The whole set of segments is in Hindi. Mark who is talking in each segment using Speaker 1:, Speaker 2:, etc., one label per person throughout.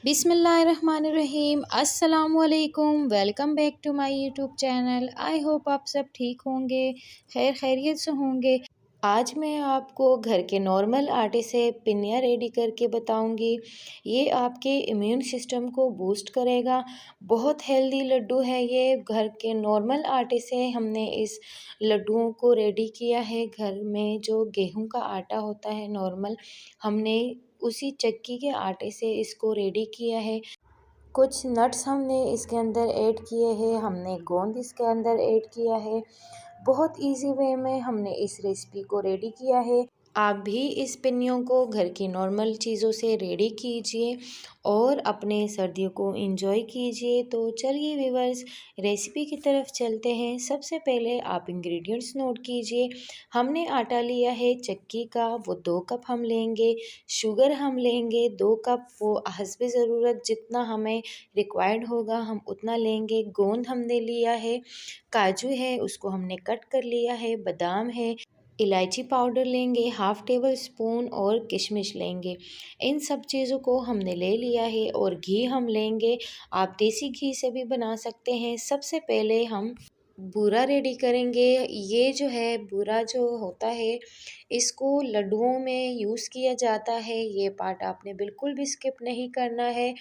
Speaker 1: बिस्मिल्लाहिर्रहमानिर्रहीम अस्सलामुअलैकुम। Welcome back to my YouTube channel. I hope आप सब ठीक होंगे, खैरियत से होंगे। आज मैं आपको घर के नॉर्मल आटे से पिनिया रेडी करके बताऊंगी। ये आपके इम्यून सिस्टम को बूस्ट करेगा। बहुत हेल्दी लड्डू है ये। घर के नॉर्मल आटे से हमने इस लड्डुओं को रेडी किया है। घर में जो गेहूं का आटा होता है नॉर्मल, हमने उसी चक्की के आटे से इसको रेडी किया है। कुछ नट्स हमने इसके अंदर ऐड किए हैं, हमने गोंद इसके अंदर ऐड किया है। बहुत इजी वे में हमने इस रेसिपी को रेडी किया है। आप भी इस पिन्नियों को घर की नॉर्मल चीज़ों से रेडी कीजिए और अपने सर्दियों को एंजॉय कीजिए। तो चलिए व्यूअर्स, रेसिपी की तरफ चलते हैं। सबसे पहले आप इंग्रेडिएंट्स नोट कीजिए। हमने आटा लिया है चक्की का, वो 2 कप हम लेंगे। शुगर हम लेंगे 2 कप, वो हस्बे ज़रूरत जितना हमें रिक्वायर्ड होगा हम उतना लेंगे। गोंद हमने लिया है, काजू है उसको हमने कट कर लिया है, बादाम है, इलायची पाउडर लेंगे 1/2 टेबल स्पून और किशमिश लेंगे। इन सब चीज़ों को हमने ले लिया है और घी हम लेंगे। आप देसी घी से भी बना सकते हैं। सबसे पहले हम बूरा रेडी करेंगे। ये जो है बूरा जो होता है, इसको लड्डुओं में यूज़ किया जाता है। ये पार्ट आपने बिल्कुल भी स्किप नहीं करना है।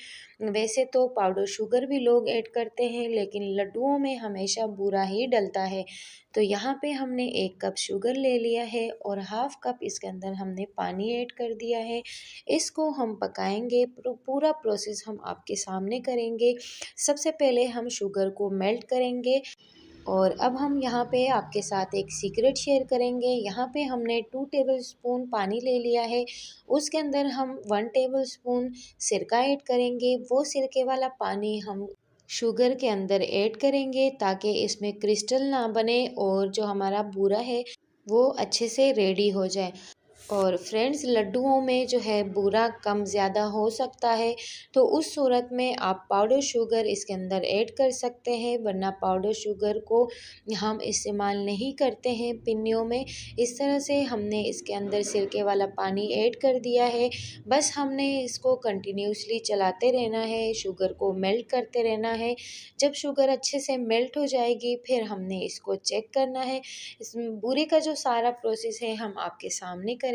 Speaker 1: वैसे तो पाउडर शुगर भी लोग ऐड करते हैं, लेकिन लड्डुओं में हमेशा बूरा ही डलता है। तो यहाँ पे हमने 1 कप शुगर ले लिया है और 1/2 कप इसके अंदर हमने पानी ऐड कर दिया है। इसको हम पकाएंगे। पूरा प्रोसेस हम आपके सामने करेंगे। सबसे पहले हम शुगर को मेल्ट करेंगे और अब हम यहाँ पे आपके साथ एक सीक्रेट शेयर करेंगे। यहाँ पे हमने 2 टेबलस्पून पानी ले लिया है। उसके अंदर हम 1 टेबलस्पून सिरका ऐड करेंगे। वो सिरके वाला पानी हम शुगर के अंदर ऐड करेंगे ताकि इसमें क्रिस्टल ना बने और जो हमारा बूरा है वो अच्छे से रेडी हो जाए। और फ्रेंड्स, लड्डुओं में जो है बूरा कम ज़्यादा हो सकता है, तो उस सूरत में आप पाउडर शुगर इसके अंदर ऐड कर सकते हैं, वरना पाउडर शुगर को हम इस्तेमाल नहीं करते हैं पिन्नियों में। इस तरह से हमने इसके अंदर सिरके वाला पानी ऐड कर दिया है। बस हमने इसको कंटिन्यूसली चलाते रहना है, शुगर को मेल्ट करते रहना है। जब शुगर अच्छे से मेल्ट हो जाएगी फिर हमने इसको चेक करना है। इस बूरे का जो सारा प्रोसेस है हम आपके सामने करेंगे।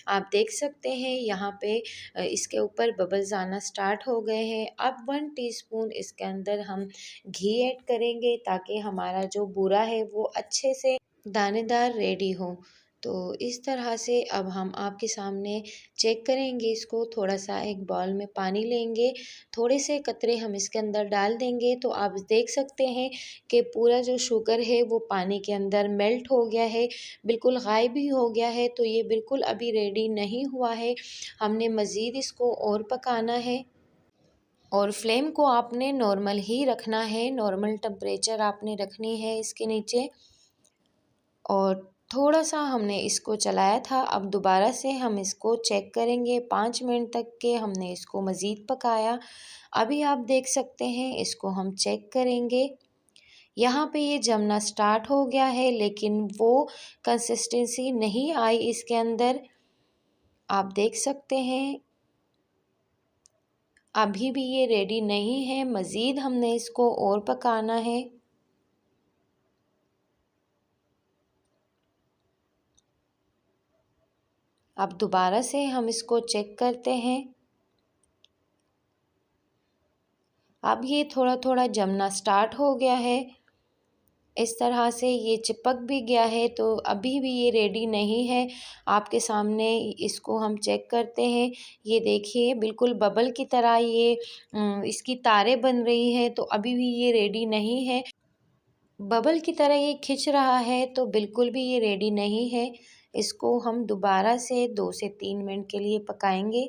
Speaker 1: आप देख सकते हैं यहाँ पे इसके ऊपर बबल्स आना स्टार्ट हो गए हैं। अब 1 टीस्पून इसके अंदर हम घी ऐड करेंगे ताकि हमारा जो बूरा है वो अच्छे से दानेदार रेडी हो। तो इस तरह से अब हम आपके सामने चेक करेंगे इसको। थोड़ा सा एक बाउल में पानी लेंगे, थोड़े से कतरे हम इसके अंदर डाल देंगे। तो आप देख सकते हैं कि पूरा जो शुगर है वो पानी के अंदर मेल्ट हो गया है, बिल्कुल गायब ही हो गया है। तो ये बिल्कुल अभी रेडी नहीं हुआ है, हमने मज़ीद इसको और पकाना है। और फ्लेम को आपने नॉर्मल ही रखना है, नॉर्मल टेम्परेचर आपने रखनी है इसके नीचे। और थोड़ा सा हमने इसको चलाया था, अब दोबारा से हम इसको चेक करेंगे। 5 मिनट तक के हमने इसको मज़ीद पकाया। अभी आप देख सकते हैं, इसको हम चेक करेंगे। यहाँ पे ये जमना स्टार्ट हो गया है, लेकिन वो कंसिस्टेंसी नहीं आई इसके अंदर। आप देख सकते हैं अभी भी ये रेडी नहीं है, मज़ीद हमने इसको और पकाना है। अब दोबारा से हम इसको चेक करते हैं। अब ये थोड़ा थोड़ा जमना स्टार्ट हो गया है, इस तरह से ये चिपक भी गया है। तो अभी भी ये रेडी नहीं है। आपके सामने इसको हम चेक करते हैं। ये देखिए बिल्कुल बबल की तरह ये इसकी तारें बन रही हैं, तो अभी भी ये रेडी नहीं है। बबल की तरह ये खिंच रहा है, तो बिल्कुल भी ये रेडी नहीं है। इसको हम दोबारा से 2 से 3 मिनट के लिए पकाएंगे।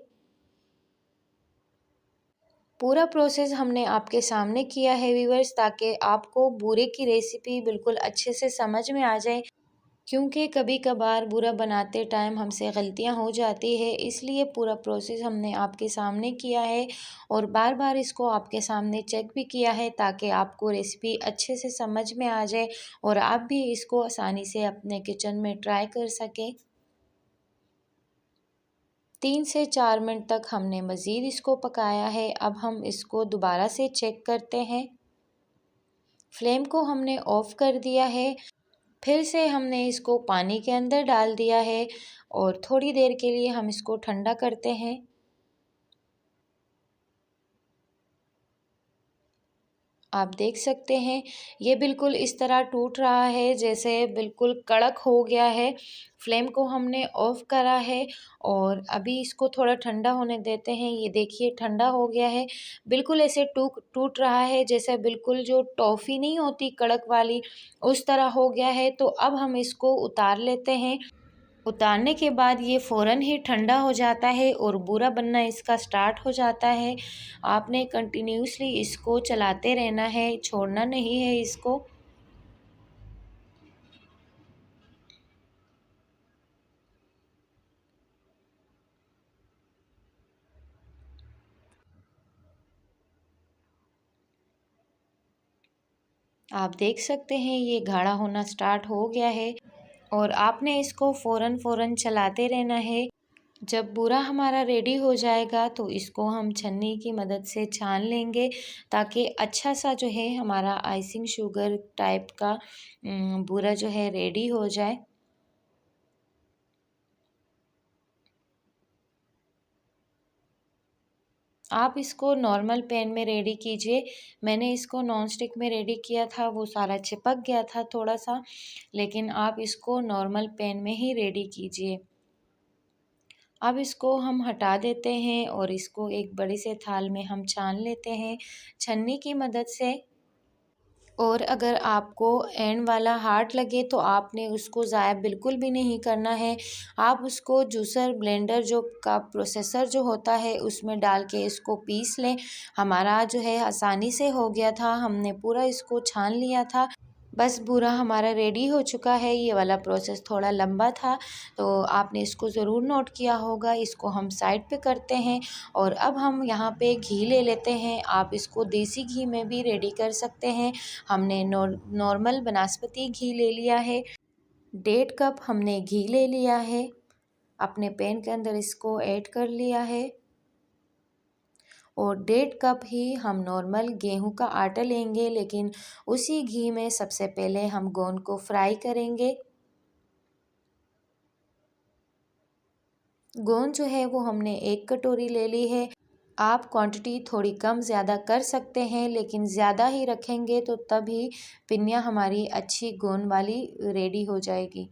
Speaker 1: पूरा प्रोसेस हमने आपके सामने किया है व्यूअर्स, ताकि आपको बूरे की रेसिपी बिल्कुल अच्छे से समझ में आ जाए। क्योंकि कभी कभार बूरा बनाते टाइम हमसे गलतियां हो जाती है, इसलिए पूरा प्रोसेस हमने आपके सामने किया है और बार बार इसको आपके सामने चेक भी किया है, ताकि आपको रेसिपी अच्छे से समझ में आ जाए और आप भी इसको आसानी से अपने किचन में ट्राई कर सकें। 3 से 4 मिनट तक हमने मज़ीद इसको पकाया है। अब हम इसको दोबारा से चेक करते हैं। फ्लेम को हमने ऑफ़ कर दिया है। फिर से हमने इसको पानी के अंदर डाल दिया है और थोड़ी देर के लिए हम इसको ठंडा करते हैं। आप देख सकते हैं ये बिल्कुल इस तरह टूट रहा है, जैसे बिल्कुल कड़क हो गया है। फ्लेम को हमने ऑफ़ करा है और अभी इसको थोड़ा ठंडा होने देते हैं। ये देखिए ठंडा हो गया है। बिल्कुल ऐसे टूट रहा है, जैसे बिल्कुल जो टॉफ़ी नहीं होती कड़क वाली, उस तरह हो गया है। तो अब हम इसको उतार लेते हैं। उतारने के बाद ये फ़ौरन ही ठंडा हो जाता है और बूरा बनना इसका स्टार्ट हो जाता है। आपने कंटिन्यूसली इसको चलाते रहना है, छोड़ना नहीं है इसको। आप देख सकते हैं ये गाढ़ा होना स्टार्ट हो गया है और आपने इसको फ़ौरन चलाते रहना है। जब बूरा हमारा रेडी हो जाएगा तो इसको हम छन्नी की मदद से छान लेंगे, ताकि अच्छा सा जो है हमारा आइसिंग शुगर टाइप का बूरा जो है रेडी हो जाए। आप इसको नॉर्मल पैन में रेडी कीजिए। मैंने इसको नॉन स्टिक में रेडी किया था, वो सारा चिपक गया था थोड़ा सा, लेकिन आप इसको नॉर्मल पैन में ही रेडी कीजिए। अब इसको हम हटा देते हैं और इसको एक बड़े से थाल में हम छान लेते हैं छन्नी की मदद से। और अगर आपको एंड वाला हार्ड लगे तो आपने उसको ज़ाया बिल्कुल भी नहीं करना है। आप उसको जूसर ब्लेंडर जो का प्रोसेसर जो होता है उसमें डाल के इसको पीस लें। हमारा जो है आसानी से हो गया था, हमने पूरा इसको छान लिया था। बस बूरा हमारा रेडी हो चुका है। ये वाला प्रोसेस थोड़ा लंबा था, तो आपने इसको ज़रूर नोट किया होगा। इसको हम साइड पे करते हैं और अब हम यहाँ पे घी ले लेते हैं। आप इसको देसी घी में भी रेडी कर सकते हैं। हमने नॉर्मल बनास्पति घी ले लिया है। 1.5 कप हमने घी ले लिया है। अपने पैन के अंदर इसको ऐड कर लिया है और 1.5 कप ही हम नॉर्मल गेहूं का आटा लेंगे, लेकिन उसी घी में सबसे पहले हम गोंद को फ्राई करेंगे। गोंद जो है वो हमने 1 कटोरी ले ली है। आप क्वांटिटी थोड़ी कम ज़्यादा कर सकते हैं, लेकिन ज़्यादा ही रखेंगे तो तभी पिन्नियाँ हमारी अच्छी गोंद वाली रेडी हो जाएगी।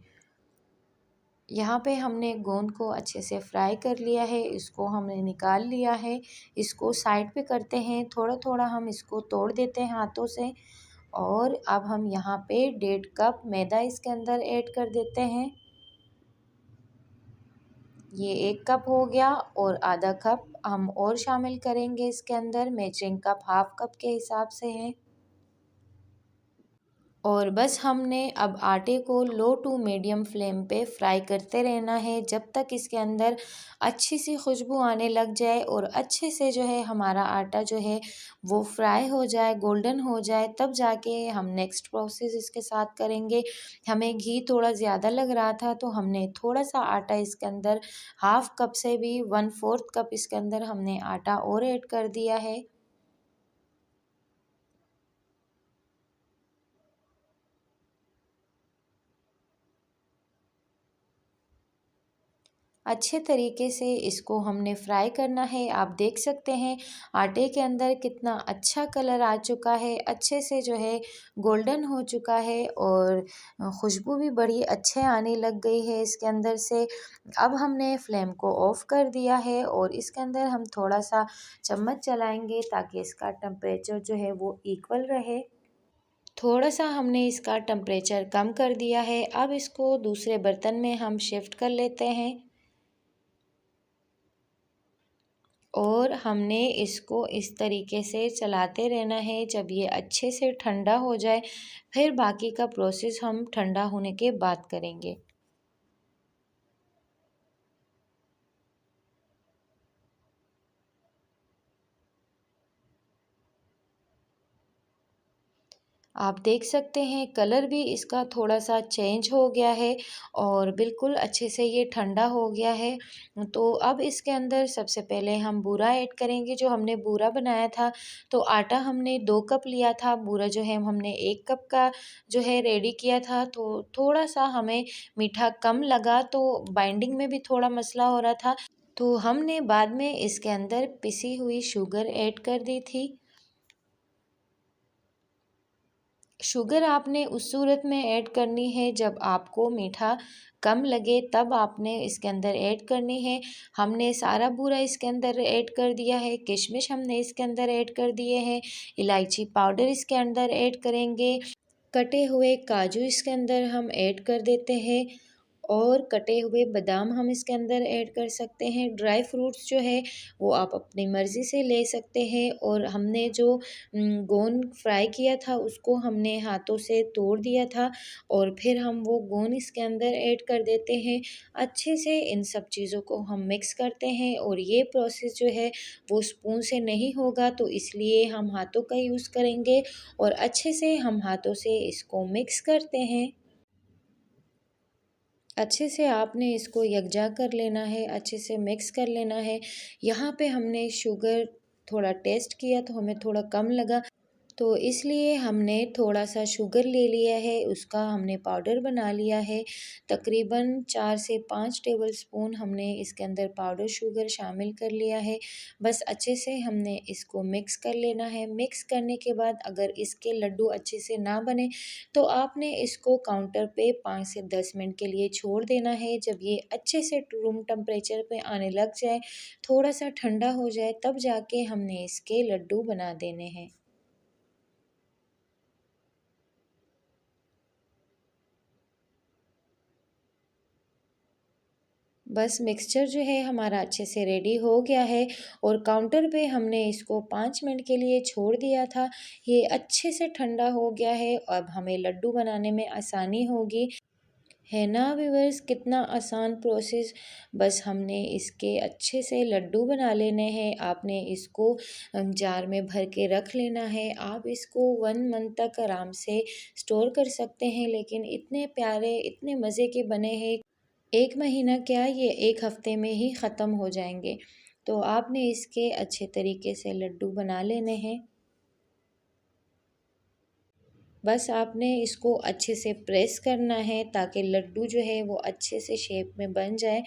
Speaker 1: यहाँ पे हमने गोंद को अच्छे से फ्राई कर लिया है, इसको हमने निकाल लिया है। इसको साइड पे करते हैं, थोड़ा थोड़ा हम इसको तोड़ देते हैं हाथों से। और अब हम यहाँ पे 1.5 कप मैदा इसके अंदर ऐड कर देते हैं। ये 1 कप हो गया और आधा कप हम और शामिल करेंगे इसके अंदर। मेजरिंग कप हाफ कप के हिसाब से है। और बस हमने अब आटे को लो टू मीडियम फ्लेम पे फ्राई करते रहना है, जब तक इसके अंदर अच्छी सी खुशबू आने लग जाए और अच्छे से जो है हमारा आटा जो है वो फ्राई हो जाए, गोल्डन हो जाए, तब जाके हम नेक्स्ट प्रोसेस इसके साथ करेंगे। हमें घी थोड़ा ज़्यादा लग रहा था तो हमने थोड़ा सा आटा इसके अंदर हाफ कप से भी 1/4 कप इसके अंदर हमने आटा और ऐड कर दिया है। अच्छे तरीके से इसको हमने फ्राई करना है। आप देख सकते हैं आटे के अंदर कितना अच्छा कलर आ चुका है, अच्छे से जो है गोल्डन हो चुका है और खुशबू भी बड़ी अच्छे आने लग गई है इसके अंदर से। अब हमने फ्लेम को ऑफ़ कर दिया है और इसके अंदर हम थोड़ा सा चम्मच चलाएंगे ताकि इसका टेम्परेचर जो है वो इक्वल रहे। थोड़ा सा हमने इसका टेम्परेचर कम कर दिया है। अब इसको दूसरे बर्तन में हम शिफ्ट कर लेते हैं और हमने इसको इस तरीके से चलाते रहना है जब ये अच्छे से ठंडा हो जाए। फिर बाकी का प्रोसेस हम ठंडा होने के बाद करेंगे। आप देख सकते हैं कलर भी इसका थोड़ा सा चेंज हो गया है और बिल्कुल अच्छे से ये ठंडा हो गया है। तो अब इसके अंदर सबसे पहले हम बूरा ऐड करेंगे, जो हमने बूरा बनाया था। तो आटा हमने 2 कप लिया था, बूरा जो है हमने 1 कप का जो है रेडी किया था। तो थोड़ा-सा हमें मीठा कम लगा, तो बाइंडिंग में भी थोड़ा मसला हो रहा था। तो हमने बाद में इसके अंदर पिसी हुई शुगर ऐड कर दी थी। शुगर आपने उस सूरत में ऐड करनी है जब आपको मीठा कम लगे, तब आपने इसके अंदर ऐड करनी है। हमने सारा बूरा इसके अंदर ऐड कर दिया है, किशमिश हमने इसके अंदर ऐड कर दिए हैं, इलायची पाउडर इसके अंदर ऐड करेंगे, कटे हुए काजू इसके अंदर हम ऐड कर देते हैं और कटे हुए बादाम हम इसके अंदर ऐड कर सकते हैं। ड्राई फ्रूट्स जो है वो आप अपनी मर्ज़ी से ले सकते हैं। और हमने जो गोंद फ्राई किया था उसको हमने हाथों से तोड़ दिया था और फिर हम वो गोंद इसके अंदर ऐड कर देते हैं। अच्छे से इन सब चीज़ों को हम मिक्स करते हैं और ये प्रोसेस जो है वो स्पून से नहीं होगा, तो इसलिए हम हाथों का यूज़ करेंगे और अच्छे से हम हाथों से इसको मिक्स करते हैं। अच्छे से आपने इसको यकजा कर लेना है, अच्छे से मिक्स कर लेना है। यहाँ पे हमने शुगर थोड़ा टेस्ट किया तो हमें थोड़ा कम लगा, तो इसलिए हमने थोड़ा-सा शुगर ले लिया है, उसका हमने पाउडर बना लिया है। तकरीबन 4 से 5 टेबलस्पून हमने इसके अंदर पाउडर शुगर शामिल कर लिया है। बस अच्छे से हमने इसको मिक्स कर लेना है। मिक्स करने के बाद अगर इसके लड्डू अच्छे से ना बने, तो आपने इसको काउंटर पे 5 से 10 मिनट के लिए छोड़ देना है। जब ये अच्छे से रूम टेम्परेचर पे आने लग जाए, थोड़ा-सा ठंडा हो जाए, तब जाके हमने इसके लड्डू बना देने हैं। बस मिक्सचर जो है हमारा अच्छे से रेडी हो गया है और काउंटर पे हमने इसको 5 मिनट के लिए छोड़ दिया था। ये अच्छे से ठंडा हो गया है, अब हमें लड्डू बनाने में आसानी होगी। है ना व्यूअर्स, कितना आसान प्रोसेस। बस हमने इसके अच्छे से लड्डू बना लेने हैं। आपने इसको जार में भर के रख लेना है। आप इसको 1 मंथ तक आराम से स्टोर कर सकते हैं, लेकिन इतने प्यारे, इतने मज़े के बने हैं, 1 महीना क्या, ये 1 हफ़्ते में ही ख़त्म हो जाएँगे। तो आपने इसके अच्छे तरीके से लड्डू बना लेने हैं। बस आपने इसको अच्छे से प्रेस करना है ताकि लड्डू जो है वो अच्छे से शेप में बन जाए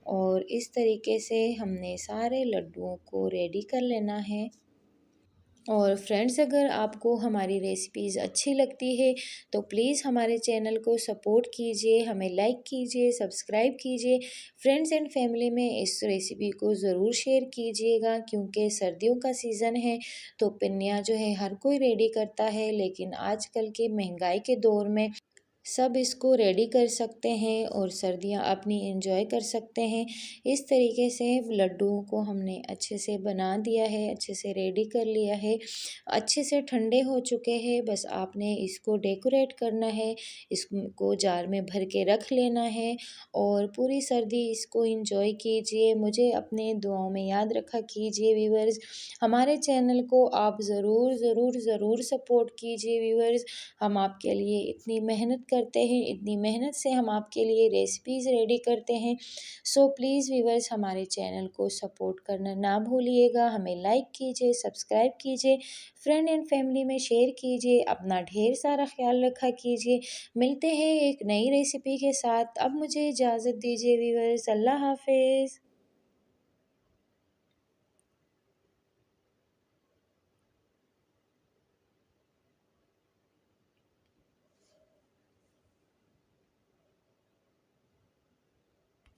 Speaker 1: और इस तरीके से हमने सारे लड्डुओं को रेडी कर लेना है। और फ्रेंड्स, अगर आपको हमारी रेसिपीज़ अच्छी लगती है तो प्लीज़ हमारे चैनल को सपोर्ट कीजिए, हमें लाइक कीजिए, सब्सक्राइब कीजिए। फ्रेंड्स एंड फैमिली में इस रेसिपी को ज़रूर शेयर कीजिएगा, क्योंकि सर्दियों का सीज़न है तो पिन्नियाँ जो है हर कोई रेडी करता है, लेकिन आजकल के महंगाई के दौर में सब इसको रेडी कर सकते हैं और सर्दियाँ अपनी एंजॉय कर सकते हैं। इस तरीके से लड्डुओं को हमने अच्छे से बना दिया है, अच्छे से रेडी कर लिया है, अच्छे से ठंडे हो चुके हैं। बस आपने इसको डेकोरेट करना है, इसको जार में भर के रख लेना है और पूरी सर्दी इसको एंजॉय कीजिए। मुझे अपने दुआओं में याद रखा कीजिए व्यूअर्स। हमारे चैनल को आप ज़रूर ज़रूर ज़रूर सपोर्ट कीजिए व्यूअर्स। हम आपके लिए इतनी मेहनत करते हैं, इतनी मेहनत से हम आपके लिए रेसिपीज़ रेडी करते हैं। सो प्लीज़ व्यूअर्स, हमारे चैनल को सपोर्ट करना ना भूलिएगा। हमें लाइक कीजिए, सब्सक्राइब कीजिए, फ्रेंड एंड फैमिली में शेयर कीजिए। अपना ढेर सारा ख्याल रखा कीजिए। मिलते हैं एक नई रेसिपी के साथ। अब मुझे इजाज़त दीजिए व्यूअर्स। अल्लाह हाफ़िज़।